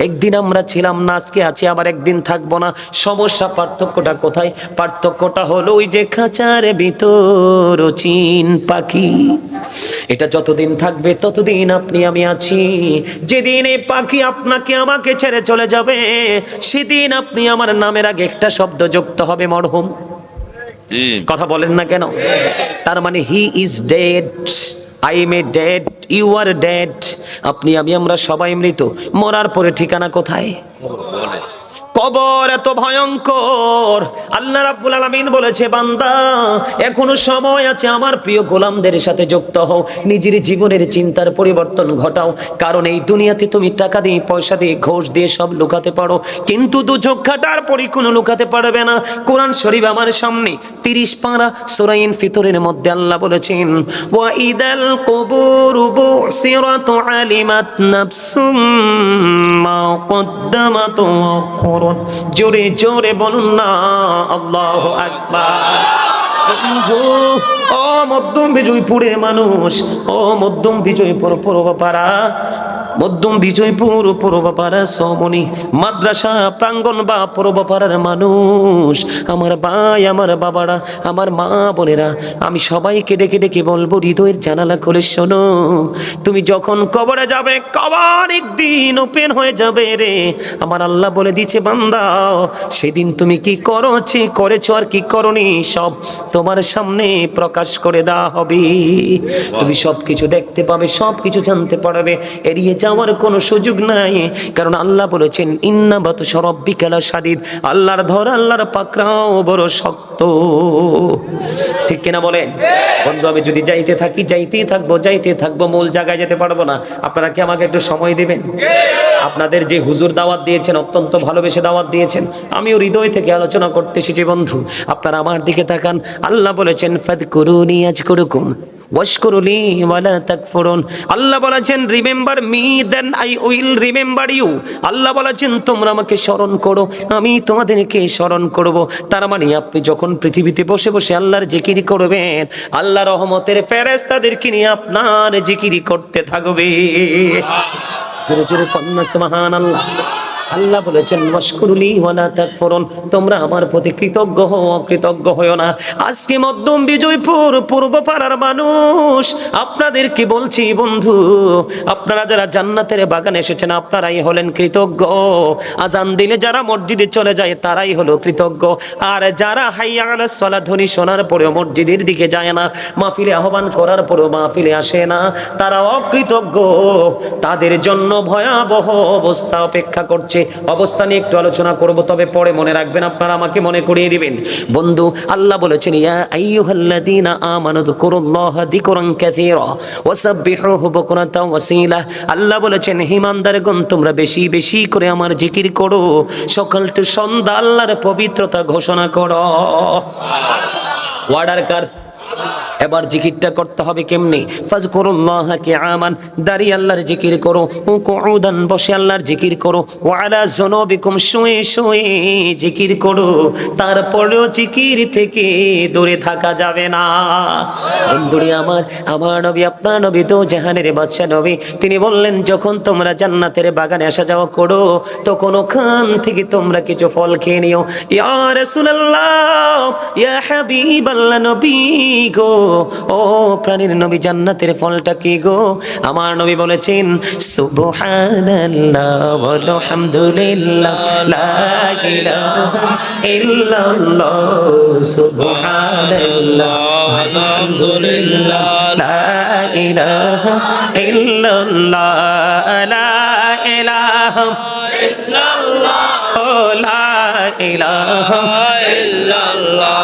একদিন আমরা ছিলাম না, আজকে আছি, আবার একদিন থাকবো না। সমস্যা পার্থক্যটা কোথায়? পার্থক্যটা হলো ওই যে খাঁচার ভিতর চিন পাখি, এটা যতদিন থাকবে ততদিন আপনি আমি আছি। যেদিন এই পাখি আপনাকে আমাকে ছেড়ে চলে যাবে, সেদিন আপনি আমার নামের আগে একটা শব্দ যুক্ত হবে, মরহুম। কথা বলেন না কেন? তার মানে he is dead, I am a dead, you are dead. আপনি আমি আমরা সবাই মৃত। মরার পরে ঠিকানা কোথায়? কবর এত ভয়ঙ্কর। আল্লাহ রাব্বুল আলামিন বলেছে, বান্দা এখনো সময় আছে, আমার প্রিয় গোলামদের সাথে যুক্ত হও, নিজের জীবনের চিন্তার পরিবর্তন ঘটাও। কারণ এই দুনিয়াতে তুমি টাকা দিয়ে, পয়সা দিয়ে, ঘোষ দিয়ে সব লুকাতে পারো, কিন্তু দু চোখ কাটার পরে কোনো লুকাতে পারবে না। কোরআন শরীফ আমার সামনে 30 পারা সূরা ইনফিতরের মধ্যে আল্লাহ বলেছেন, ওয়া ইদাল কুবুরু বুসিরাত আলিমাত নাফসুম মা কদ্দামাত ওয়া আখখারাত। জোরে জোরে বলুন না আল্লাহু আকবার। ও মধ্যম বিজয়পুরের মানুষ, ও মধ্যম বিজয়পুর পূর্বপাড়া, মধ্যম বিজয়পুর পূর্বপাড়া সমনি মাদ্রাসা প্রাঙ্গণ বা পূর্বপাড়ার মানুষ, আমার ভাই, আমার বাবারা, আমার মা বোনেরা, আমি সবাইকে ডেকে ডেকে বলবো, হৃদয়ের জানালা খুলে শোনো। তুমি যখন কবরে যাবে, কবর একদিন ওপেন হয়ে যাবে রে। আমার আল্লাহ বলে দিচ্ছে, বান্দা সেদিন তুমি কি করেছো আর কি করনি, সব তোমার সামনে প্রকাশ করে দেওয়া হবে। তুমি সবকিছু দেখতে পাবে, সবকিছু জানতে পারবে, এড়িয়ে যাওয়ার কোনো সুযোগ নাই। কারণ আল্লাহ বলেছেন, ইন্না বাতশা রাব্বিকা লাশাদীদ, আল্লাহর ধর, আল্লাহর পাকড়াও বড় শক্ত। ঠিক কিনা বলেন? বন্ধু, আমি যদি যাইতে থাকি, যাইতেই থাকবো, মূল জায়গায় যেতে পারবো না। আপনারা কি আমাকে একটু সময় দিবেন? আপনাদের যে হুজুর দাওয়াত দিয়েছেন, অত্যন্ত ভালোবেসে দাওয়াত দিয়েছেন, আমিও হৃদয় থেকে আলোচনা করতে এসেছি। বন্ধু, আপনারা আমার দিকে তাকান। আল্লাহ বলেছেন, ফাদকুরুনি আযকুরুকুম ওয়াশকুরুলি ওয়ালা তাকফুরুন। আল্লাহ বলেছেন, remember me then I will remember you. আল্লাহ বলেছেন, তোমরা আমাকে স্মরণ করো, আমি তোমাদেরকে স্মরণ করব। তার মানে আপনি যখন পৃথিবীতে বসে বসে আল্লাহর জিকির করবেন, আল্লাহ রহমতের ফেরেশতাদেরকে নিয়ে আপনার জিকির করতে থাকবে। জোরে জোরে কন্যা সুবহানাল্লাহ। আল্লাহ বলেছেন, ওয়াশকুরুলি ওয়ালা তাকফুরুন, তোমরা আমার প্রতি কৃতজ্ঞ হও, অকৃতজ্ঞ হও না। আজকে মধ্যম বিজয়পুর পূর্বপাড়ার মানুষ, আপনাদেরকে বলছি বন্ধু, আপনারা যারা জান্নাতের বাগানে এসেছেন, আপনারাই হলেন কৃতজ্ঞ। আজান দিলে যারা মসজিদে চলে যায়, তারাই হলো কৃতজ্ঞ। আর যারা হাইয়া আলাস সালাত ধ্বনি শোনার পরেও মসজিদের দিকে যায় না, মাহফিলে আহ্বান করার পরেও মাহফিলে আসে না, তারা অকৃতজ্ঞ। তাদের জন্য ভয়াবহ অবস্থা অপেক্ষা করছে। অবস্থা নিয়ে একটু আলোচনা করব, তবে পরে মনে রাখবেন, আপনারা আমাকে মনে করিয়ে দিবেন। বন্ধু, আল্লাহ বলেছেন, ইয়া আইয়ুহাল্লাযীনা আমানু যকুরুল্লাহা যিকরান কাসীরা ওয়াসাব্বিহুহু বুকরাতাও ওয়াসীলা। আল্লাহ বলেছেন, হে ঈমানদারগণ, তোমরা বেশি বেশি করে আমার জিকির করো, সকাল টু সন্ধ্যা আল্লাহর পবিত্রতা ঘোষণা করো। ওয়ার্ডার কার? এবার জিকিরটা করতে হবে কেমনি? ফাজকুরুল্লাহা কিয়ামান, দাঁড়িয়ে আল্লাহর জিকির করো, কুউদান, বসে আল্লাহর জিকির করো, ওয়া আলা যুনুবিকুম, শুয়ে শুয়ে জিকির করো। তারপরেও জিকির থেকে দূরে থাকা যাবে না। বন্ধুরে আমার নবী, আপনার নবী তো জাহানের বাদশা নবী, তিনি বললেন, যখন তোমরা জান্নাতের বাগানে আসা যাওয়া করো, তখন ওখান থেকে তোমরা কিছু ফল খেয়ে নিও। ইয়া রাসূলুল্লাহ, ইয়া হাবিবাল্লাহ, নবী গো, ও প্রাণীর নবী, জান্নাতের ফলটা কি গো? আমার নবী বলেছেন, সুবহানাল্লাহ ওয়াল হামদুলিল্লাহ লা ইলাহা ইল্লাল্লাহ, সুবহানাল্লাহ ওয়াল হামদুলিল্লাহ লা ইলাহা ইল্লাল্লাহ, লা ইলাহা ইল্লাল্লাহ, লা ইলাহা ইল্লাল্লাহ।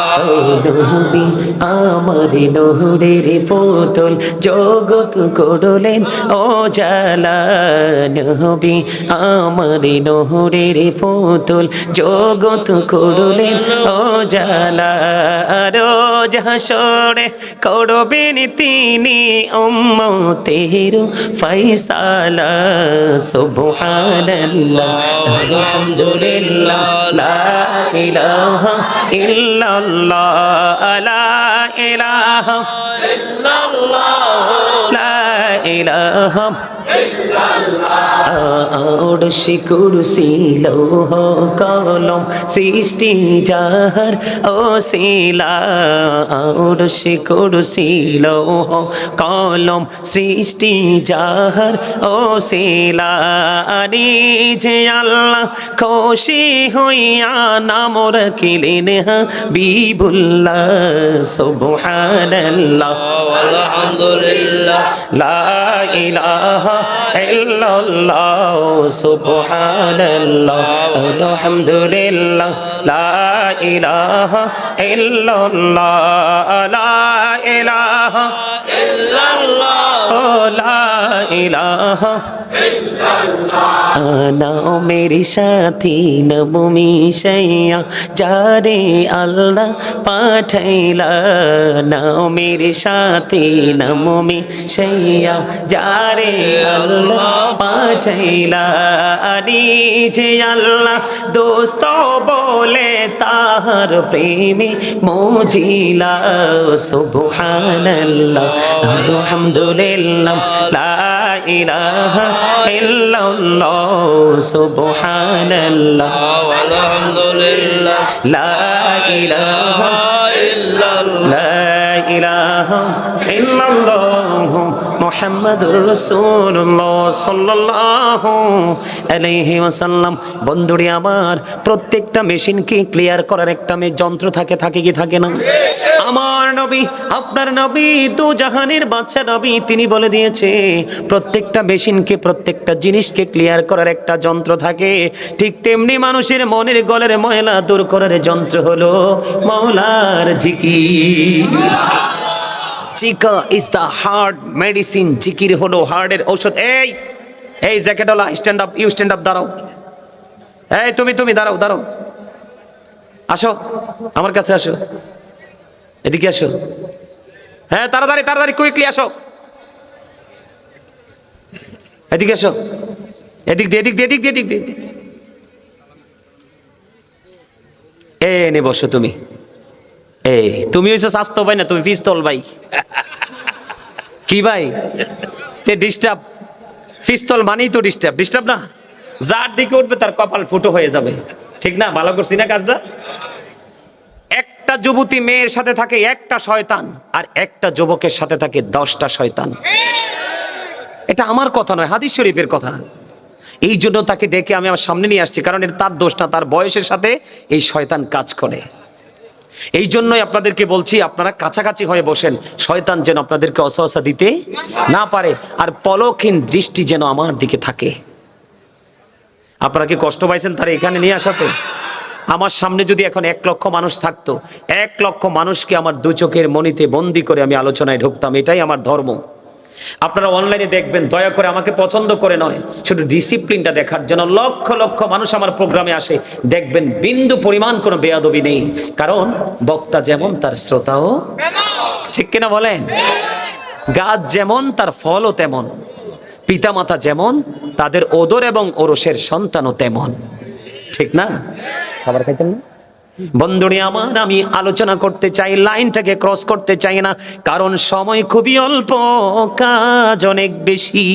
নবী আমার নূরের পুতুল, জগৎ করলেন ও জালা। নবী আমার নূরের পুতুল, জগৎ করলেন ও জালা। রোজ হাসরে করবেন তিনি উম্মতের ফয়সালা। সুবহানাল্লাহ আলহামদুলিল্লাহ লা ইলাহা ইল্লাল্লাহ, লা ইলাহা ইল্লাল্লাহ, লা ইলাহা আরশি কুরসি লৌহ কলম সৃষ্টি যাহার ওসিলা আরশি কুরসি লৌহ কলম সৃষ্টি যাহার ওসিলা যে আল্লাহ খুশি হইয়া নাম রাখিলেন হাবিবুল্লাহ সুবহানাল্লাহ আলহামদুলিল্লাহ লা ইলাহা ইল্লাল্লাহ সুবহানাল্লাহ আলহামদুলিল্লাহ লা ইলাহা ইল্লাল্লাহ লা ইলাহা ইল্লাল্লাহ লা ইলাহা আনা মেরি সাথী নবমি সাইয়া যারে আল্লাহ পাঠাইলা না মেরি সাথী নবমি সাইয়া যারে আল্লাহ পাঠাইলা আরে যে আল্লাহ দোস্ত বলে তাহার প্রেমে মজিলা সুবহানাল্লাহ আলহামদুলিল্লাহ লা ইলাহা ইল্লাল্লাহ সুবহানাল্লাহ আলহামদুলিল্লাহ লা ইলাহা ইল্লাল্লাহ লা ইলাহা ইল্লাল্লাহ মুহাম্মাদুর রাসূলুল্লাহ সাল্লাল্লাহু আলাইহি ওয়াসাল্লাম। বন্ধুরে আমার, প্রত্যেকটা মেশিনকে ক্লিয়ার করার একটা যন্ত্র থাকে কি থাকে না? আমার নবী, আপনার নবী, দু জাহানের বাদশা নবী, তিনি বলে দিয়েছে প্রত্যেকটা মেশিনকে, প্রত্যেকটা জিনিসকে ক্লিয়ার করার একটা যন্ত্র থাকে। ঠিক তেমনি মানুষের মনের গলের ময়লা দূর করার যন্ত্র হলো মাওলার জিকির। জিকা ইজ দ্য হার্ট মেডিসিন। জিকির হলো হার্টের ঔষধ। এই জ্যাকেটওয়ালা, stand up, you stand up, দাঁড়াও। এই তুমি দাঁড়াও, আসো আমার কাছে, আসো, এদিকে আসো। হ্যাঁ, তাড়াতাড়ি কুইকলি আসো, এদিকে আসো, এদিক দিয়ে। নে বসো তুমি। তুমি হইছো স্বাস্থ্য ভাই না, তুমি পিস্তল ভাই। কি ভাই? ডিস্টার্ব। পিস্তল মানেই তো ডিস্টার্ব না? যার দিকে উঠবে তার কপাল ফুটো হয়ে যাবে, ঠিক না? ভালো করছি না কাজটা? একটা যুবতী মেয়ের সাথে থাকে একটা শয়তান, আর একটা যুবকের সাথে থাকে 10টা শয়তান। এটা আমার কথা নয়, হাদিস শরীফের কথা। এই জন্য তাকে ডেকে আমি আমার সামনে নিয়ে আসছি, কারণ এটা তার দোষ না, তার বয়সের সাথে এই শয়তান কাজ করে। এই জন্যই আপনাদেরকে বলছি, আপনারা কাছাকাছি হয়ে বসেন, শয়তান যেন আপনাদেরকে অসহসা দিতে না পারে, আর পলকহীন দৃষ্টি যেন আমার দিকে থাকে। আপনারা কি কষ্ট পাইছেন তারা এখানে নিয়ে আসাতে? আমার সামনে যদি এখন 1 লক্ষ মানুষ থাকতো, 1 লক্ষ মানুষকে আমার 2 চোখের মনিতে বন্দি করে আমি আলোচনায় ঢুকতাম। এটাই আমার ধর্ম। আপনারা অনলাইনে দেখবেন, দয়া করে আমাকে পছন্দ করে নয়, শুধু ডিসিপ্লিনটা দেখার জন্য লক্ষ লক্ষ মানুষ আমার প্রোগ্রামে আসে। দেখবেন বিন্দু পরিমাণ কোনো বেয়াদবি নেই, কারণ বক্তা যেমন তার শ্রোতাও, ঠিক কিনা বলেন? গাছ যেমন তার ফলও তেমন, পিতামাতা যেমন তাদের ওদর এবং ওরসের সন্তানও তেমন, ঠিক না? খাবার খাইতেন না? বন্ধুরে আমার, আমি আলোচনা করতে চাই, লাইনটাকে ক্রস করতে চাই না, কারণ সময় খুবই অল্প, কাজ অনেক বেশি।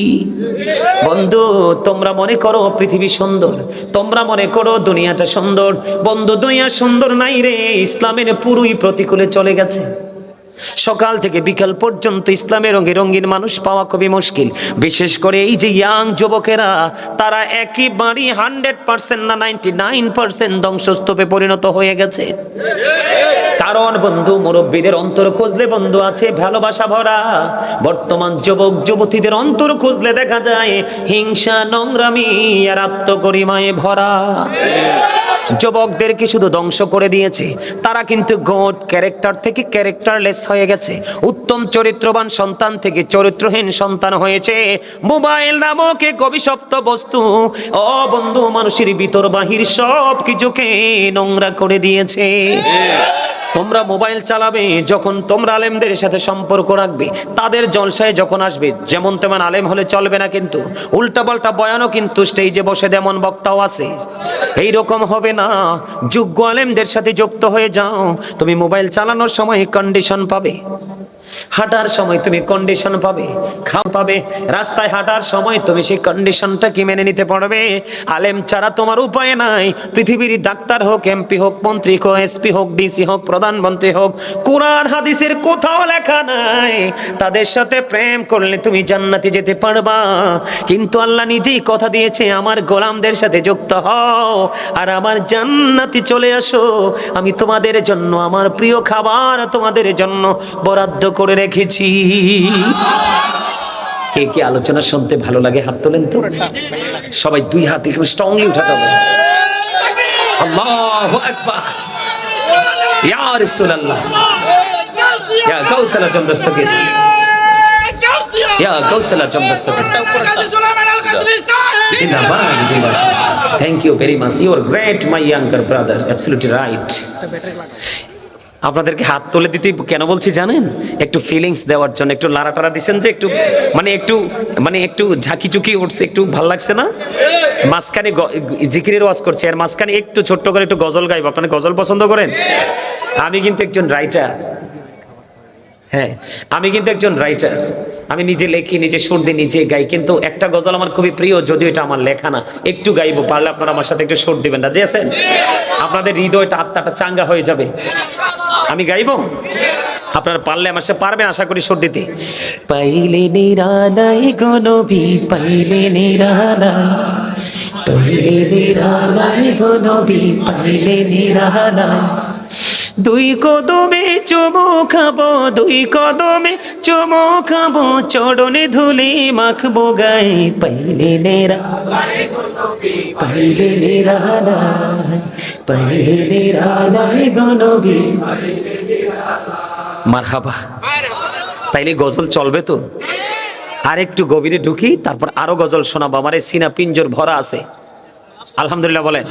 বন্ধু, তোমরা মনে করো পৃথিবী সুন্দর, তোমরা মনে করো দুনিয়াটা সুন্দর। বন্ধু, দুনিয়া সুন্দর নাই রে, ইসলামের পুরোই প্রতিকূলে চলে গেছে। সকাল থেকে বিকাল পর্যন্ত ইসলামের রঙে রঙিন মানুষ পাওয়া খুবই মুশকিল। বিশেষ করে এই যে ইয়াং যুবকেরা, তারা একেবারেই 100% না 99% ধ্বংসস্তূপে পরিণত হয়ে গেছে। কারণ বন্ধু, মুরব্বীদের অন্তর খুঁজলে বন্ধু আছে ভালোবাসা ভরা। বর্তমান যুবক যুবতীদের অন্তর খুঁজলে দেখা যায় হিংসা, নোংরামি আর আত্মগরিমায় ভরা। যুবকদেরকে শুধু ধ্বংস করে দিয়েছে, তারা কিন্তু গুড ক্যারেক্টার থেকে ক্যারেক্টারলেস হয়ে গেছে। উত্তম চরিত্রবান সন্তান থেকে চরিত্রহীন সন্তান হয়েছে। মোবাইল নামক এক অভিশপ্ত বস্তু, ও বন্ধু, মানুষের ভিতর বাহির সব কিছুকে নোংরা করে দিয়েছে। তোমরা মোবাইল চালাবে যখন, তোমরা আলেমদের সাথে সম্পর্ক রাখবে, তাদের জলসায় যখন আসবে, যেমন তেমন আলেম হলে চলবে না, কিন্তু উল্টাপাল্টা বয়ানও কিন্তু স্টেজে বসে তেমন বক্তাও আছে। এইরকম হবে না, যোগ্য আলেমদের সাথে যুক্ত হয়ে যাও। তুমি মোবাইল চালানোর সময় কন্ডিশন পাবে, হাঁটার সময় তুমি কন্ডিশন পাবে, খাও পাবে, রাস্তায় হাঁটার সময় তুমি সেই কন্ডিশনটা কি মেনে নিতে পারবে। আলেম ছাড়া তোমার উপায় নাই। পৃথিবীর ডাক্তার হোক, এমপি হোক, মন্ত্রী হোক, এসপি হোক, ডিসি হোক, প্রধানমন্ত্রী হোক, কোরআন হাদিসের কোথাও লেখা নাই তাদের সাথে প্রেম করলে তুমি জান্নাতে যেতে পারবা। কিন্তু আল্লাহ নিজেই কথা দিয়েছে, আমার গোলামদের সাথে যুক্ত হও আর আমার জান্নাতে চলে আসো। আমি তোমাদের জন্য আমার প্রিয় খাবার তোমাদের জন্য বরাদ্দ করে রেখেছি। কে কে আলোচনা শুনতে ভালো লাগে হাত তোলেন তো। সবাই দুই হাত একটু স্ট্রংলি উঠাতে হবে। আল্লাহু আকবার, ইয়া রাসূলুল্লাহ, ইয়া গাউসালা চন্দ্রস্তগীর, ইয়া গাউসালা চন্দ্রস্তগীর, জিন্দাবাদ জিন্দাবাদ। Thank you very much, you are great my younger brother, absolutely right. আপনাদেরকে হাত তুলে দিতে কেন বলছি জানেন? একটু ফিলিংস দেওয়ার জন্য। একটু লাড়াটারা দিচ্ছেন যে একটু একটু ঝাঁকি চুকি উঠছে, একটু ভাল লাগছে না? মাঝখানে জিকিরের ওয়াজ করছে, আর মাঝখানে একটু ছোট্ট করে একটু গজল গাইব। আপনারা গজল পছন্দ করেন? আমি কিন্তু একজন রাইটার। হ্যাঁ, আমি কিন্তু একজন রাইটার। আমি নিজে লেখি, নিজে সুর দিই, নিজে গাই। কিন্তু একটা গজল আমার খুবই প্রিয়, যদিও এটা আমার লেখা না। একটু গাইবো, পারলে আপনারা আমার সাথে একটু সুর দিবেন। রাজি আছেন? আপনাদের হৃদয়টা, আত্মাটা চাঙ্গা হয়ে যাবে। আমি গাইবো, আপনারা পারলে আমার সাথে পারবেন আশা করি সুর দিতে। পাইলে নিরালাই গো নবী, পাইলে নিরালাই, পাইলে নিরালাই গো নবী, পাইলে নিরালাই। দুই কদমে চুমু খাবো, দুই কদমে চুমু খাবো, চরণে ধুলি মাখবো গায়ে। পাইলে নিরালাই, পাইলে নিরালাই, পাইলে নিরালাই গো নবী। মারহাবা। তাইলে গজল চলবে তো? আর একটু গভীরে ঢুকি, তারপর আরো গজল শোনাবো। আমার এই সিনা পিঞ্জর ভরা আছে। আলহামদুলিল্লাহ বলেন।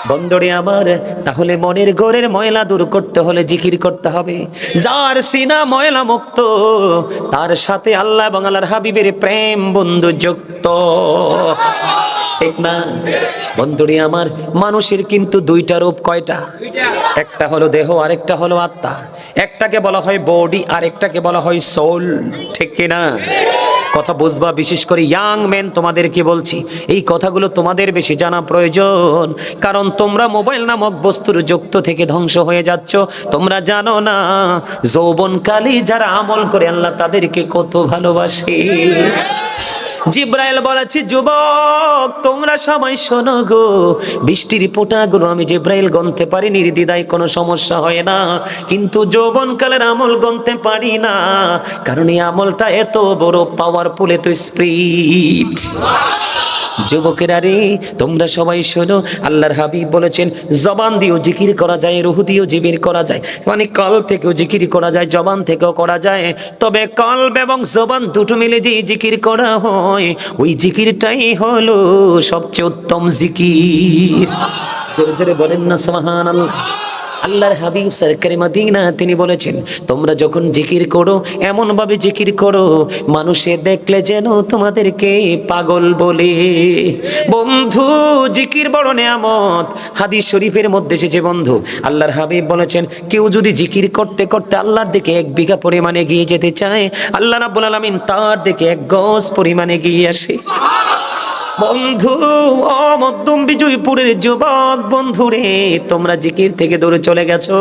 বন্ধুরে আমার, তাহলে মনের ঘরের ময়লা দূর করতে হলে জিকির করতে হবে। যার সিনা ময়লা মুক্ত, তার সাথে আল্লাহ এবং আল্লাহর হাবিবের প্রেম বন্ধু যুক্ত, ঠিক না? বন্ধুরে আমার, মানুষের কিন্তু দুইটা রূপ। কয়টা? একটা হলো দেহ, আরেকটা হলো আত্মা। একটাকে বলা হয় বডি, আরেকটাকে বলা হয় সোল, ঠিক কিনা? কথা বুঝবা, বিশেষ করে ইয়াং মেন তোমাদেরকে বলছি, এই কথাগুলো তোমাদের বেশি জানা প্রয়োজন। কারণ তোমরা মোবাইল নামক বস্তুর যুক্ত থেকে ধ্বংস হয়ে যাচ্ছ। তোমরা জানো না যৌবনকালে যারা আমল করে আল্লাহ তাদেরকে কত ভালোবাসে। জিব্রাইল বলেছে, যুবক তোমরা সবাই শোনো গো, বৃষ্টির ফোঁটাগুলো আমি জিব্রাইল গণতে পারি, নির্দ্বিধায় কোনো সমস্যা হয় না। কিন্তু যৌবনকালের আমল গণতে পারি না, কারণ এই আমলটা এত বড় পাওয়ারফুল, এত স্পিরিট। যুবকেরা রে, তোমরা সবাই শোনো, আল্লাহর হাবিব বলেছেন জবান দিয়েও জিকির করা যায়, রুহ দিয়েও জিকির করা যায়। মানে কলব থেকেও জিকির করা যায়, জবান থেকেও করা যায়। তবে কলব এবং জবান দুটো মিলে যে জিকির করা হয়, ওই জিকিরটাই হলো সবচেয়ে উত্তম জিকির। জোরে জোরে বলেন না সুবহানাল্লাহ। আল্লাহর হাবিব সরকারে মদিনা তিনি বলেছেন, তোমরা যখন জিকির করো এমন ভাবে জিকির করো মানুষে দেখলে যেন তোমাদেরকে পাগল বলে। বন্ধু, জিকির বড় নেয়ামত। হাদিস শরীফের মধ্যে এসেছে বন্ধু, আল্লাহর হাবিব বলেছেন, কেউ যদি জিকির করতে করতে আল্লাহর দিকে 1 বিঘা পরিমাণে এগিয়ে যেতে চায়, আল্লাহ রাব্বুল আলামিন তার দিকে 1 গজ পরিমাণে এগিয়ে আসে। বন্ধু, ও মধ্যম বিজয়পুরের যুবক বন্ধুরে, তোমরা জিকির থেকে দূরে চলে গেছো।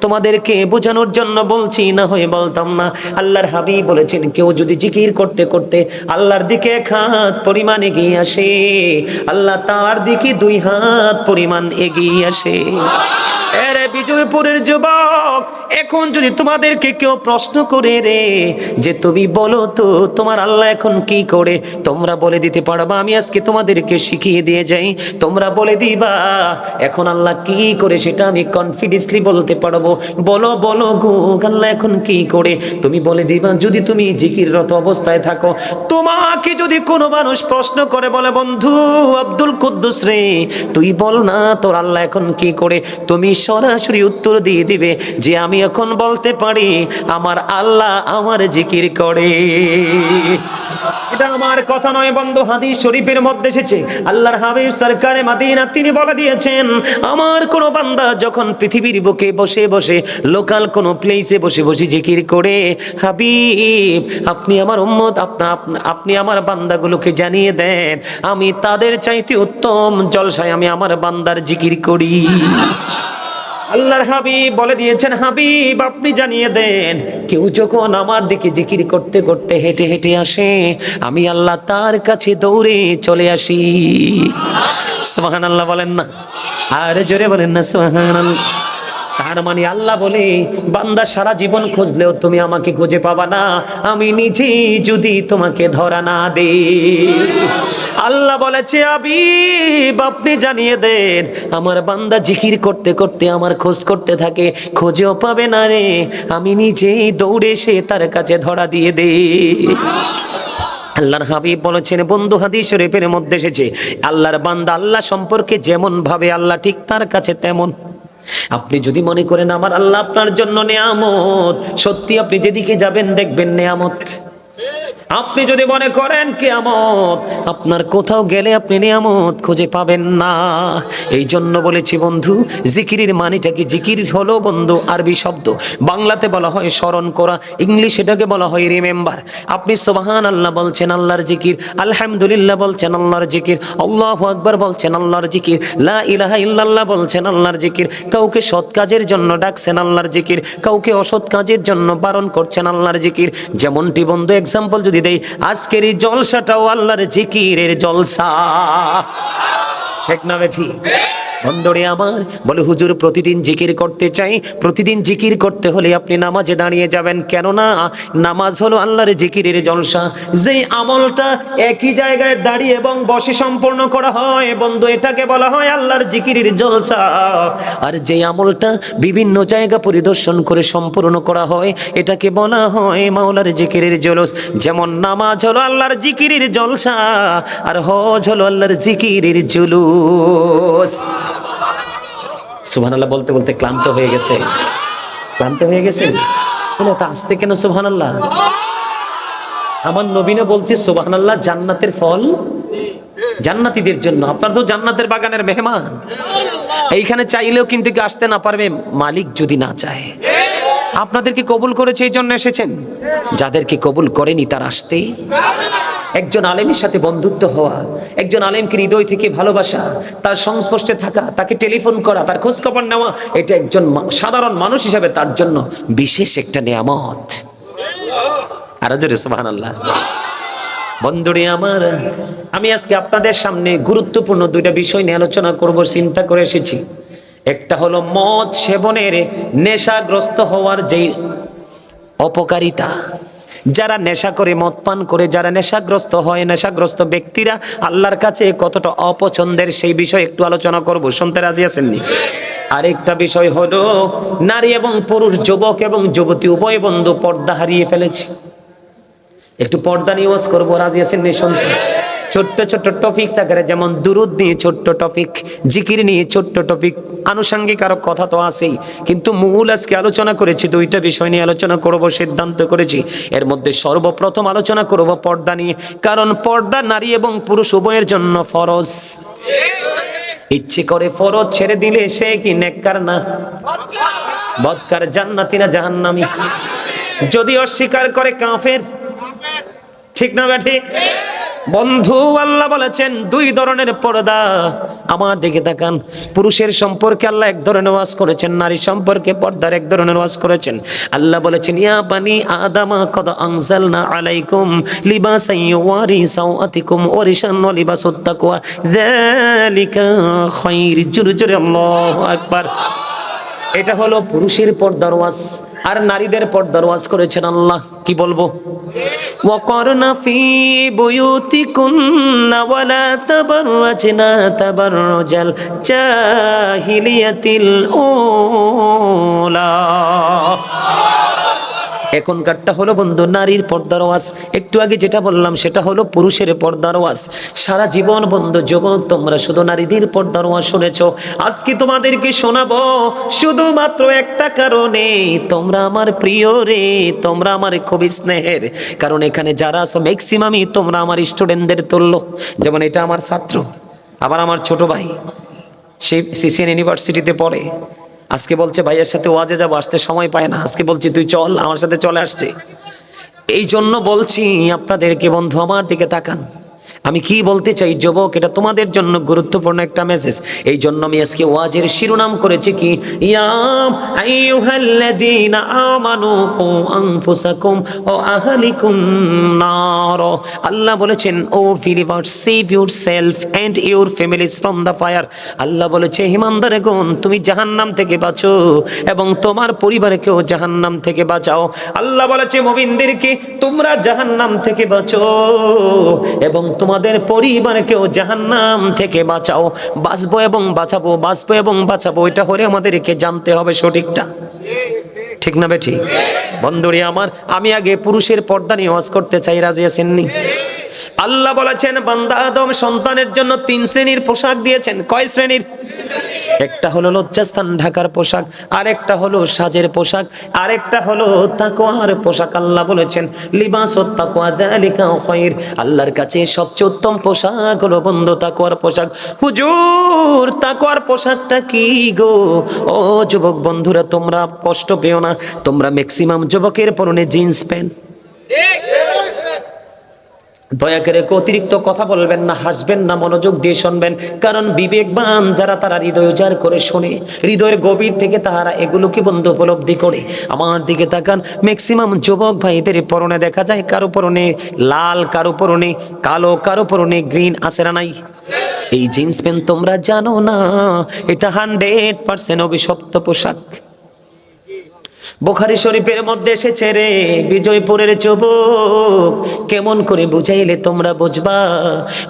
তোমাদেরকে বোঝানোর জন্য বলছি, না হয়ে বলতাম না। আল্লাহর হাবিব বলেছেন, কেউ যদি জিকির করতে করতে আল্লাহর দিকে 1 হাত পরিমাণ এগিয়ে আসে, আল্লাহ তার দিকে 2 হাত পরিমাণ এগিয়ে আসে। এরে বিজয়পুরের যুবক, এখন যদি তোমাদেরকে কেউ প্রশ্ন করে রে যে তুমি বলো তো তোমার আল্লাহ এখন কি করে, তোমরা বলে দিতে পারবা? আমি আজকে তোমাদেরকে শিখিয়ে দিয়ে যাই, তোমরা বলে দিবা এখন আল্লাহ কি করে, সেটা আমি কনফিডেন্সলি বলতে পারবো। বলো বলো গো, আল্লাহ এখন কি করে, তুমি বলে দিবা। যদি তুমি জিকিররত অবস্থায় থাকো, তোমাকে যদি কোনো মানুষ প্রশ্ন করে বলে, বন্ধু আব্দুল কুদ্দুস রে তুই বল না তোর আল্লাহ এখন কি করে, তুমি সরাসরি উত্তর দিয়ে দিবে যে আমি এখন তখন বলতে পারি আমার আল্লাহ আমার জিকির করে। এটা আমার কথা নয় বন্ধু, হাদিস শরীফের মধ্যে এসেছে। আল্লাহর হাবিব সরকারে মদিনা তিনি বলে দিয়েছেন, আমার কোন বান্দা যখন পৃথিবীর বুকে বসে বসে লোকাল কোন প্লেসে বসে বসে জিকির করে, হাবিব আপনি আমার উম্মত, আপনি আমার বান্দাগুলোকে জানিয়ে দেন আমি তাদের চাইতে উত্তম জলসায় আমি আমার বান্দার জিকির করি। আল্লাহর হাবিব বলে দিয়েছেন, হাবিব আপনি জানিয়ে দেন কেউ যখন আমার দিকে জিকির করতে করতে হেঁটে হেঁটে আসে, আমি আল্লাহ তার কাছে দৌড়ে চলে আসি। সুবহানাল্লাহ বলেন না, আর জোরে বলেন না সুবহানাল্লাহ। তার মানে আল্লাহ বলে বান্দা সারা জীবন খুঁজলেও তুমি আমাকে খুঁজে পাবা না, আমি নিজেই যদি তোমাকে ধরা না দেই। আল্লাহ বলেছে, হাবিব আপনি জানিয়ে দেন আমার বান্দা জিকির করতে করতে আমার খোঁজ করতে থাকে, খোঁজেও পাবে না রে, আমি নিজেই দৌড়ে এসে তার কাছে ধরা দিয়ে দেই। আল্লাহর হাবিব বলেছেন বন্ধু, হাদিস শরীফের মধ্যে এসেছে আল্লাহর বান্দা আল্লাহ সম্পর্কে যেমন ভাবে আল্লাহ ঠিক তার কাছে তেমন। আপনি যদি মনে করেন আমার আল্লাহ আপনার জন্য নেয়ামত, সত্যি আপনি যেদিকে যাবেন দেখবেন নেয়ামত। আপনি যদি মনে করেন কিয়ামত, আপনার কোথাও গেলে আপনি নিয়ামত খুঁজে পাবেন না। এই জন্য বলেছি বন্ধু, জিকিরের মানেটা কি? জিকির হলো বন্ধু আরবি শব্দ, বাংলাতে বলা হয় স্মরণ করা, ইংলিশ এটাকে বলা হয় রিমেম্বার। আপনি সুবহানাল্লাহ বলছেন আল্লাহর জিকির, আলহামদুলিল্লাহ বলছেন আল্লাহর জিকির, আল্লাহু আকবার বলছেন আল্লাহর জিকির, লা ইলাহা ইল্লাল্লাহ বলছেন আল্লাহর জিকির। কাউকে সৎ কাজের জন্য ডাকছেন আল্লাহর জিকির, কাউকে অসৎ কাজের জন্য বারণ করছেন আল্লাহর জিকির। যেমনটি বন্ধু এক্সাম্পল যদি দেই, আজকের এই জলসাটাও আল্লাহর জিকিরের জলসা, ঠিক না বেঠি? বন্ধুরে আমার বলে হুজুর প্রতিদিন জিকির করতে চাই। প্রতিদিন জিকির করতে হলে আপনি নামাজে দাঁড়িয়ে যাবেন, কেননা নামাজ হলো আল্লাহর জিকিরের জলসা। যেই আমলটা একই জায়গায় দাঁড়িয়ে এবং বসে সম্পূর্ণ করা হয় বন্ধু, এটাকে বলা হয় আল্লাহর জিকিরের জলসা। আর যেই আমলটা বিভিন্ন জায়গা পরিদর্শন করে সম্পূর্ণ করা হয়, এটাকে বলা হয় মাওলার জিকিরের জলস। যেমন নামাজ হলো আল্লাহর জিকিরের জলসা, আর হজ হলো আল্লাহর জিকিরের জুলুস। সুবহানাল্লাহ বলতে বলতে ক্লান্ত হয়ে গেছে, ক্লান্ত হয়ে গেছে বলে তা আসতে কেন সুবহানাল্লাহ? আমার নবীনে বলছে সুবহানাল্লাহ জান্নাতের ফল জান্নাতীদের জন্য। আপনার তো জান্নাতের বাগানের মেহমান, এইখানে চাইলেও কিন্তু আসতে না পারবে মালিক যদি না চায়। আপনাদেরকে কবুল করেছে এই জন্য এসেছেন, যাদেরকে কবুল করেনি তার আসতে। একজন আলেমের সাথে বন্ধুত্ব হওয়া, একজন আলেমকে হৃদয় থেকে ভালোবাসা, তার সংস্পর্শে থাকা, তাকে টেলিফোন করা, তার খোঁজ খবর নেওয়া, এটা একজন সাধারণ মানুষ হিসাবে তার জন্য বিশেষ একটা নিয়ামত। আর জোরে সুবহানাল্লাহ। বন্ধুরে আমার, আমি আজকে আপনাদের সামনে গুরুত্বপূর্ণ দুইটা বিষয় নিয়ে আলোচনা করব, চিন্তা করে এসেছি। একটা হলো মদ সেবনের নেশাগ্রস্ত হওয়ার যে অপকারিতা। যারা নেশা করে, মদ পান করে যারা নেশাগ্রস্ত হয়, নেশাগ্রস্ত ব্যক্তিরা আল্লাহর কাছে কতটা অপছন্দের, সেই বিষয়ে একটু আলোচনা করব। শুনতে রাজি আছেননি? আরেকটা বিষয় হলো নারী এবং পুরুষ, যুবক এবং যুবতী উভয় বন্ধু পর্দা হারিয়ে ফেলেছে। একটু পর্দা নিয়ে ওয়াজ করবো, রাজি আছেননি শুনতে? ছোট্ট ছোট্ট টপিক আকারে, যেমন দুরুদ নিয়ে ছোট্ট টপিক, জিকির নিয়ে ছোট্ট টপিক, আনুষঙ্গিক আরো কথা তো আছেই, কিন্তু মূল আজকে আলোচনা করেছি দুইটা বিষয় নিয়ে আলোচনা করব, সিদ্ধান্ত করেছি। এর মধ্যে সর্বপ্রথম আলোচনা করব পর্দা নিয়ে, কারণ পর্দা নারী এবং পুরুষ উভয়ের জন্য ফরজ। ইচ্ছে করে ফরজ ছেড়ে দিলে সে কি নেককার না বদকার, জান্নাতি না জাহান্নামী? যদি অস্বীকার করে কাফের, ঠিক না ব্যাঠি? বন্ধু আল্লাহ বলেছেন দুই ধরনের পর্দা। আমার দিকে তাকান, পুরুষের সম্পর্কে আল্লাহ এক ধরনের ওয়াজ করেছেন, নারী সম্পর্কে পর্দার এক ধরনের ওয়াজ করেছেন। আল্লাহ বলেছেন ইয়া বানি আদামা কদ আনজালনা আলাইকুম লিবাসান ইউয়ারি সাওআতিকুম ওয়া রিশান ওয়া লিবাসুত তাকওয়া যালিকা খায়র। জোরে জোরে আল্লাহু আকবার। এটা হলো পুরুষের পর্দার ওয়াজ, আর নারীদের পর্দার ওয়াজ করেছেন আল্লাহ। কি বলবো? ওয়াকারনা ফি বুয়ুতিকুন্না ওয়ালা তাবাররাজনা তাবাররুজাল জাহিলিয়াতিল উলা। এখনকারটা হলো বন্ধু নারীর পর্দার ওয়াজ, একটু আগে যেটা বললাম সেটা হলো পুরুষের পর্দার ওয়াজ। সারা জীবন বন্ধু যুবক তোমরা শুধু নারীদের পর্দার ওয়াজ শুনেছো, আজকে তোমাদেরকে শোনাবো শুধুমাত্র একটা কারণে, তোমরা আমার প্রিয় রে, তোমরা আমার খুবই স্নেহের। কারণ এখানে যারা আছো ম্যাক্সিমামই তোমরা আমার স্টুডেন্টদের তুল্য। যেমন এটা আমার ছাত্র, আবার আমার ছোট ভাই, সে সিসিএন ইউনিভার্সিটিতে পড়ে। আজকে বলছে ভাইয়ের সাথে ওয়াজে যাবো, আসতে সময় পায় না, আজকে বলছি তুই চল, আমার সাথে চলে আসছে। এই জন্য বলছি আপনাদেরকে বন্ধু আমার দিকে তাকান, আমি কি বলতে চাই যুবক, এটা তোমাদের জন্য গুরুত্বপূর্ণ একটা মেসেজ। এই জন্য আমি আজকে ওয়াজের শিরোনাম করেছি কি, ইয়া আইয়ুহাল্লাযীনা আমানু কু আনফুসাকুম ওয়া আহলিকুম নার। আল্লাহ বলেছেন O believers, save yourself and your families from the fire. আল্লাহ বলেছে ঈমানদারগণ তুমি জাহান্নাম থেকে বাঁচো এবং তোমার পরিবারকেও জাহান্নাম থেকে বাঁচাও। আল্লাহ বলেছে মুমিনদেরকে তোমরা জাহান্নাম থেকে বাঁচো এবং তোমাদের পরিবারকেও জাহান্নাম থেকে বাঁচাও। বাঁচবো এবং বাঁচাবো, বাঁচবো এবং বাঁচাবো, এটা হলে আমাদেরকে জানতে হবে সঠিকটা, ঠিক না বেঠি? বন্ধুরে আমার, আমি আগে পুরুষের পর্দা নিয়ে ওয়াজ করতে চাই, রাজি আছেননি? আল্লাহ বলেছেন বান্দা আদম সন্তানের জন্য 3 শ্রেণীর পোশাক দিয়েছেন। কয় শ্রেণীর? একটা হলো লজ্জাস্থান ঢাকার পোশাক, আরেকটা হলো সাজের পোশাক, আরেকটা হলো তাকওয়ার পোশাক। আল্লাহ বলেছেন লিবাসুত তাকওয়া যালিকা খায়র, আল্লাহর কাছে সবচেয়ে উত্তম পোশাক হলো বন্ধু তাকওয়ার পোশাক। হুজুর তাকওয়ার পোশাকটা কি গো? ও যুবক বন্ধুরা তোমরা কষ্ট পেও না, তোমরা ম্যাক্সিমাম যুবকের পরনে জিন্স প্যান্ট। দয়া করে অতিরিক্ত কথা বলবেন না, হাসবেন না, মনোযোগ দিয়ে শুনবেন। কারণ বিবেকবান যারা তারা হৃদয় উজাড় করে শোনে, হৃদয়ের গভীর থেকে তাহারা এগুলোকে বন্ধু উপলব্ধি করে। আমার দিকে তাকান, ম্যাক্সিমাম যুবক ভাইদের পরনে দেখা যায় কারো পরনে লাল, কারো পরনে কালো, কারো পরনে গ্রিন, আছে না নাই? এই জিন্স প্যান্ট তোমরা জানো না, এটা 100% অভিশপ্ত পোশাক। বুখারী শরীফের মধ্যে এসেছে রে বিজয়পুরের যুবক, কেমন করে বুঝাইলে তোমরা বুঝবা।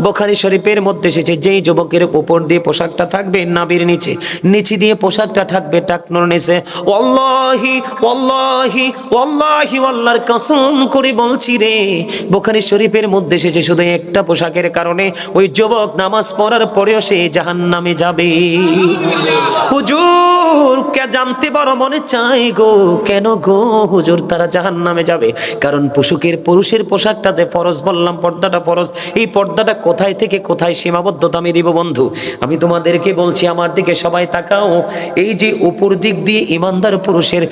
বুখারী শরীফের মধ্যে এসেছে যেই যুবকের উপর দিয়ে পোশাকটা থাকবে নাভির নিচে, নিচে দিয়ে পোশাকটা থাকবে টাকনোর নিচে, ওয়াল্লাহি ওয়াল্লাহি ওয়াল্লাহি আল্লাহর কসম করে বলছি রে, বুখারী শরীফের মধ্যে এসেছে শুধু একটা পোশাকের কারণে ওই যুবক নামাজ পড়ার পরেও সে জাহান্নামে যাবে। হুজুর কে জানতে বড় মনে চাই গো, কেন গো হুজুর তারা জাহান্নামে যাবে? কারণ পুরুষের পোশাকটা যে ফরজ বললাম, পর্দাটা ফরজ, এই পর্দাটা কোথায় থেকে কোথায় সীমাবদ্ধতা আমি দিব বন্ধু? আমি তোমাদেরকে বলছি, আমার দিকে সবাই তাকাও। এই যে উপর দিক দিয়ে ইমানদার পুরুষের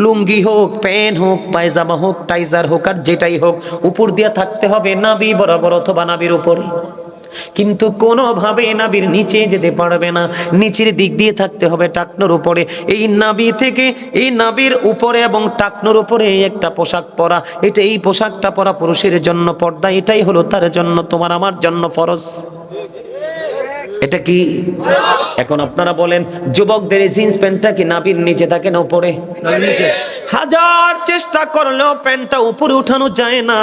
লুঙ্গি হোক, প্যান্ট হোক, পায়জামা হোক, টাইজার হোক, আর যেটাই হোক, উপর দিয়ে থাকতে হবে নাভি বরাবর অথবা নাভির উপরে, কিন্তু কোনোভাবে নাভির নিচে যেতে পারবে না, নিচের দিক দিয়ে থাকতে হবে টাকনোর উপরে। এই নাভি থেকে এই নাভির উপরে এবং টাকনোর উপরে একটা পোশাক পরা, এটা এই পোশাকটা পরা পুরুষের জন্য পর্দা, এটাই হলো তার জন্য তোমার আমার জন্য ফরজ। এটা কি? এখন আপনারা বলেন যুবকদের জিন্স প্যান্টটা কি নাভির নিচে থাকে না উপরে? হাজার চেষ্টা করলেও প্যান্টটা উপরে উঠানো যায় না,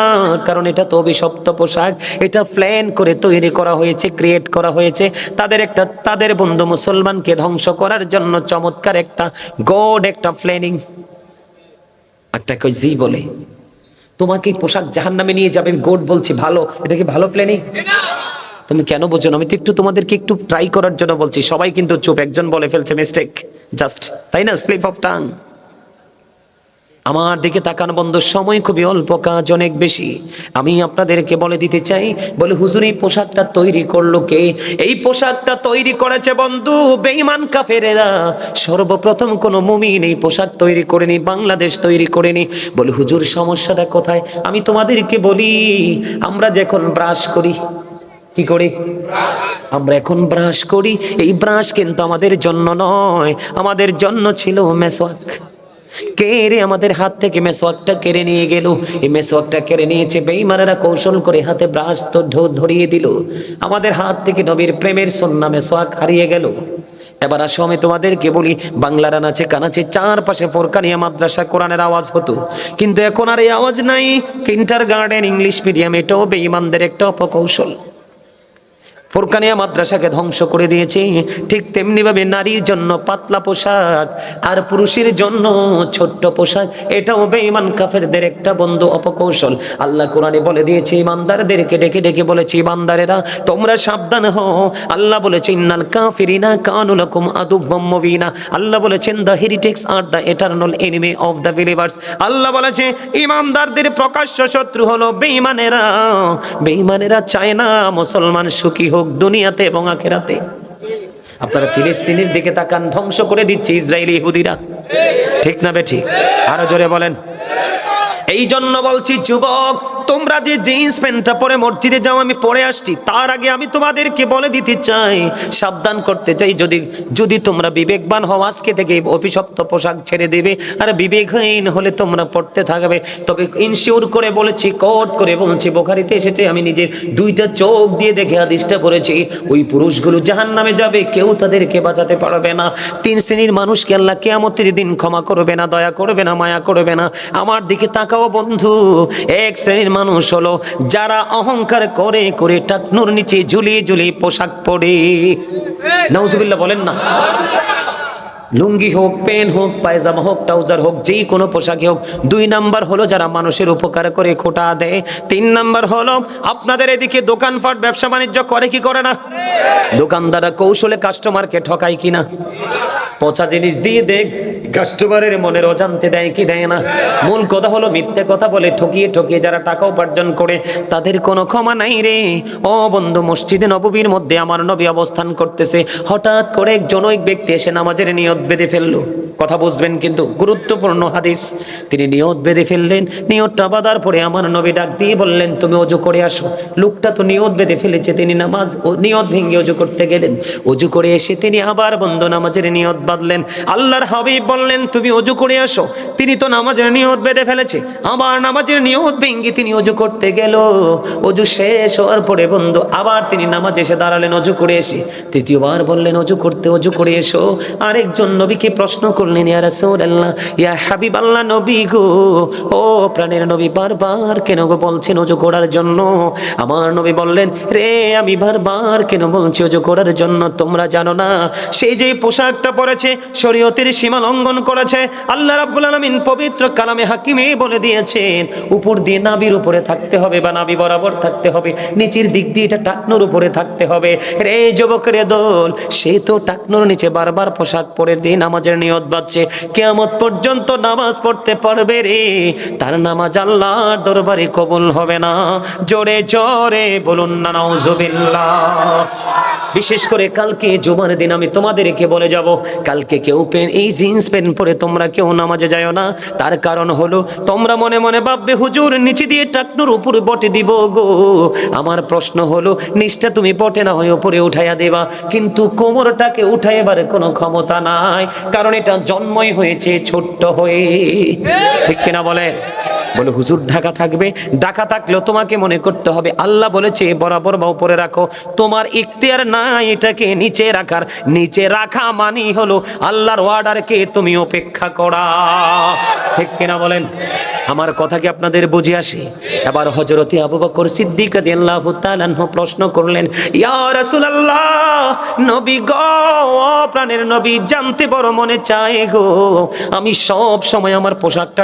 কারণ এটা তো অভিশপ্ত পোশাক, এটা প্ল্যান করে তৈরি করা হয়েছে, ক্রিয়েট করা হয়েছে তাদের বন্ধু মুসলমানকে ধ্বংস করার জন্য। চমৎকার একটা গড একটা প্ল্যানিং। একটা কই জি বলে তোমাকে পোশাক জাহান্নামে নিয়ে যাবে, গড বলছি ভালো, এটা কি ভালো প্ল্যানিং? তুমি কেন বোঝো না? আমি তো একটু তোমাদেরকে একটু ট্রাই করার জন্য বলছি। সবাই কিন্তু চুপ, একজন বলে ফেলছে মিস্টেক, জাস্ট তাই না, স্লিপ অফ টাং। আমার দিকে তাকান বন্ধু, সময় খুবই অল্প, কাজ অনেক বেশি। আমি আপনাদেরকে বলে দিতে চাই, বলে হুজুর এই পোশাকটা তৈরি করলো কে? এই পোশাকটা তৈরি করেছে বন্ধু বেঈমান কাফেরেরা। সর্বপ্রথম কোন মুমিন এই পোশাক তৈরি করেনি, বাংলাদেশ তৈরি করেনি। বলে হুজুর সমস্যাটা কোথায়? আমি তোমাদেরকে বলি, আমরা যখন ব্রাশ করি, কি করি? আমরা এখন ব্রাশ করি, এই ব্রাশ কিন্তু আমাদের জন্য নয়, আমাদের জন্য ছিল মেসওয়াক। কে রে আমাদের হাত থেকে মেসওয়াকটা কেড়ে নিয়ে গেল? এই মেসওয়াকটা কেড়ে নিয়েছে বেঈমানেরা, কৌশল করে হাতে ব্রাশ তো ধরিয়ে দিল। আমাদের হাত থেকে নবীর প্রেমের সুন্নাহ মেসওয়াক হারিয়ে গেল। এবার আসো আমি তোমাদেরকে বলি, বাংলার আনাচে কানাচে চারপাশে ফোরকানিয়া মাদ্রাসা কোরআনের আওয়াজ হতো, কিন্তু এখন আর এই আওয়াজ নাই। কিন্ডারগার্টেন ইংলিশ মিডিয়াম, এটাও বেঈমানদের একটা অপকৌশল। ফুরকানিয়া মাদ্রাসাকে ধ্বংস করে দিয়েছে। ঠিক তেমনি ভাবে নারীর জন্য পাতলা পোশাক আর পুরুষের জন্য ছোট্ট পোশাক, এটাও বেঈমান কাফেরদের একটা বন্ধু অপকৌশল। আল্লাহ কোরআনে বলে দিয়েছে, ইমানদারদেরকে ডেকে ডেকে বলেছে, ইমানদারেরা তোমরা সাবধান হও। আল্লাহ বলেছে, ইন্নাল কাফিরিনা কানু লাকুম আদুওয়াম মুবিনা। আল্লাহ বলেছেন, the heretics are the eternal enemy of the believers. আল্লাহ বলেছে, ইমানদারদের প্রকাশ্য শত্রু হলো বেঈমানেরা। বেঈমানেরা চায় না মুসলমান সুখী হোক দুনিয়াতে এবং আখিরাতে। আপনারা ফিলিস্তিনের দিকে তাকান, ধ্বংস করে দিচ্ছে ইসরায়েলি ইহুদিরা, ঠিক না বেঠিক? আরো জোরে বলেন। এই জন্য বলছি যুবক, তোমরা যে জিন্স প্যান্টটা পরে মসজিদে যাও, আমি পরে আসছি, তার আগে আমি তোমাদেরকে বলে দিতে চাই, সাবধান করতে চাই, যদি তোমরা বিবেকবান হও আজকে থেকে অভিশপ্ত পোশাক ছেড়ে দেবে, আর বিবেকহীন হলে তোমরা পড়তে থাকবে। তবে ইনশিওর করে বলেছি, কোট করে বলছি, বুখারীতে এসেছে, আমি নিজের দুইটা চোখ দিয়ে দেখে হাদিসটা পড়েছি, ওই পুরুষগুলো জাহান্নামে যাবে, কেউ তাদেরকে বাঁচাতে পারবে না। 3 শ্রেণীর মানুষকে আল্লাহ কিয়ামতের দিন ক্ষমা করবে না, দয়া করবে না, মায়া করবে না। আমার দিকে তাকাও বন্ধু। 1 শ্রেণীর মানুষ হলো যারা অহংকার করে করে টাকনুর নিচে ঝুলিয়ে ঝুলিয়ে পোশাক পরে, নাউজুবিল্লাহ বলেন না। লুঙ্গি হোক, পেন হোক, পায়জামা হোক, ট্রাউজার হোক, যেই কোনো পোশাকই হোক। 2 নাম্বার হলো যারা মানুষের উপকার করে খোটা দেয়। 3 নাম্বার হলো আপনাদের এদিকে দোকানপাট ব্যবসা বাণিজ্য করে কি করে না? দোকানদাররা কৌশলে কাস্টমারকে ঠকায় কিনা? পচা জিনিস দিয়ে দেখ কাস্টমারের মনের অজান্তে দেয় কি দেয় না? মূল কথা হলো মিথ্যে কথা বলে ঠকিয়ে ঠকিয়ে যারা টাকা উপার্জন করে, তাদের কোনো ক্ষমা নাই রে। ও বন্ধু, মসজিদে নববীর মধ্যে আমার নবী অবস্থান করতেছে, হঠাৎ করে এক জনৈক ব্যক্তি এসে নামাজের নিয়ত বেঁধে ফেললো। কথা বুঝবেন কিন্তু, গুরুত্বপূর্ণ হাদিস। তিনি নিয়ত বেঁধে ফেললেন, নিয়তটা বাঁধার পরে আমার নবী ডাক দিয়ে বললেন, তুমি ওযু করে আসো। লোকটা তো নিয়ত বেঁধে ফেলেছে, তিনি নামাজ নিয়ত ভেঙে ওযু করতে গেলেন। ওযু করে এসে তিনি আবার বন্ধু নামাজের নিয়ত বাঁধলেন। আল্লাহর হাবিব বললেন, তুমি ওযু করে আসো। তিনি তো নামাজের নিয়ত বেঁধে ফেলেছে, আবার নামাজের নিয়ত ভেঙে তিনি ওযু করতে গেল। ওযু শেষ হওয়ার পরে বন্ধু আবার তিনি নামাজে এসে দাঁড়ালেন, ওযু করে এসে তৃতীয়বার বললেন, ওযু করে এসো। আরেকজন নবীকে প্রশ্ন করলেন, ইয়া রাসূলুল্লাহ, ইয়া হাবিবাল্লাহ, নবী গো, ও প্রাণের নবী, বারবার কেন গো বলছেন ওযু করার জন্য? আমার নবী বললেন, রে আমি বারবার কেন বলছি ওযু করার জন্য? তোমরা জানো না সেই যে পোশাকটা পরেছে শরীয়তের সীমা লঙ্ঘন করেছে। আল্লাহ রাব্বুল আলামিন পবিত্র কালামে হাকিমে বলে দিয়েছেন, উপর দিয়ে নাভির উপরে থাকতে হবে বা নাভি বরাবর থাকতে হবে, নিচের দিক দিয়ে এটা টাকনুর উপরে থাকতে হবে। রে যুবক রে দল, সে তো টাকনুর নিচে বারবার পোশাক পরে দিয়ে নামাজের নিয়ত বাঁধছে, কিয়ামত পর্যন্ত নামাজ পড়তে পারবে রে, তার নামাজ আল্লাহর দরবারে কবুল হবে না। জোরে জোরে বলুন না নাউজুবিল্লাহ। বিশেষ করে কালকে জুমার দিন আমি তোমাদেরকে বলে যাব, কালকে কেউ এই জিন্স প্যান্ট পরে তোমরা কেউ নামাজে যাও না। তার কারণ হলো তোমরা মনে মনে ভাববে হুজুর নিচে দিয়ে টাকনুর উপরে বটে দিব গো। আমার প্রশ্ন হলো, নিচটা তুমি বটে না হয়ে উপরে উঠাইয়া দেবা, কিন্তু কোমরটাকে উঠাইবার কোনো ক্ষমতা নাই, কারণ এটা জন্মই হয়েছে ছোট্ট হয়ে, ঠিক কিনা বলেন? বলে হুজুর ঢাকা থাকবে, ঢাকা থাকলেও তোমাকে মনে করতে হবে আল্লাহ বলেছে বরাবর বা উপরে রাখো, তোমার ইখতিয়ার নাই এটাকে নিচে রাখার। নিচে রাখা মানি হলো আল্লাহর অর্ডারকে তুমি উপেক্ষা করা, ঠিক কিনা বলেন? আমার কথা কি আপনাদের বুঝে আসে? এবার হযরতে আবু বকর সিদ্দিক রাদিয়াল্লাহু তাআলা আনহু প্রশ্ন করলেন, ইয়া রাসূলুল্লাহ, নবী গো, প্রাণের নবী, জানতে বড় মনে চায় গো, আমি সব সময় আমার পোশাকটা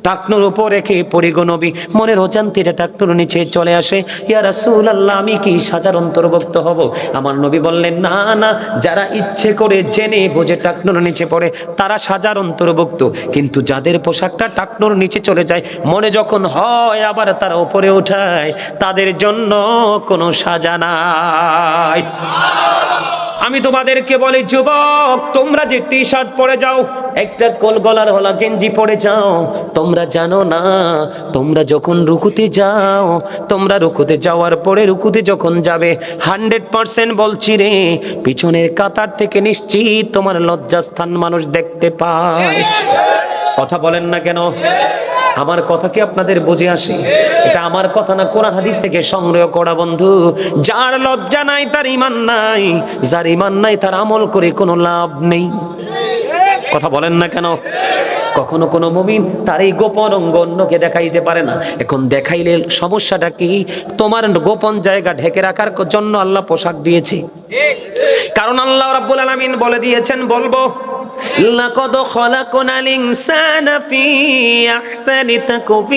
টাকনুর উপর রেখে পড়ি গো নবী, মনের অজান্তে এটা টাকনুর নিচে চলে আসে। ইয়া রাসূলুল্লাহ, আমি কি সাজার অন্তর্ভুক্ত হব? আমার নবী বললেন, না না, যারা ইচ্ছে করে জেনে বুঝে টাকনুর নিচে পড়ে তারা সাজার অন্তর্ভুক্ত, কিন্তু যাদের পোশাকটা টাকনুর নিচে চলে যায়, মনে যখন হয় আবার তারা উপরে ওঠায়, তাদের জন্য কোনো সাজা নাই। আমি তোমাদেরকে বলি যুবক, তোমরা যে টি শার্ট পরে যাও, একটা কোল গলার হলা গেঞ্জি পরে যাও, তোমরা জানো না তোমরা যখন রুকুতে যাও, তোমরা রুকুতে যাওয়ার পরে রুকুতে যখন যাবে 100% বলছি রে, পিছনের কাতার থেকে নিশ্চিত তোমার লজ্জাস্থান মানুষ দেখতে পায়। কথা বলেন না কেন? আমার কথা কি আপনাদের বুঝে আসে? এটা আমার কথা না, কোরআন হাদিস থেকে সংগ্রহ করা বন্ধু। যার লজ্জা নাই তার ঈমান নাই, যার ঈমান নাই তার আমল করে কোনো লাভ নেই। কথা বলেন না কেন? কখনো কোনো মুমিন তার এই গোপন অঙ্গ অন্যকে দেখাইতে পারে না। এখন দেখাইলে সমস্যাটা কি? তোমার গোপন জায়গা ঢেকে রাখার জন্য আল্লাহ পোশাক দিয়েছে। কারণ আল্লাহ রাব্বুল আলামিন বলে দিয়েছেন, বলবো লাকাদ খলাকনাল ইনসানা ফি আহসানি তাকওয়িম।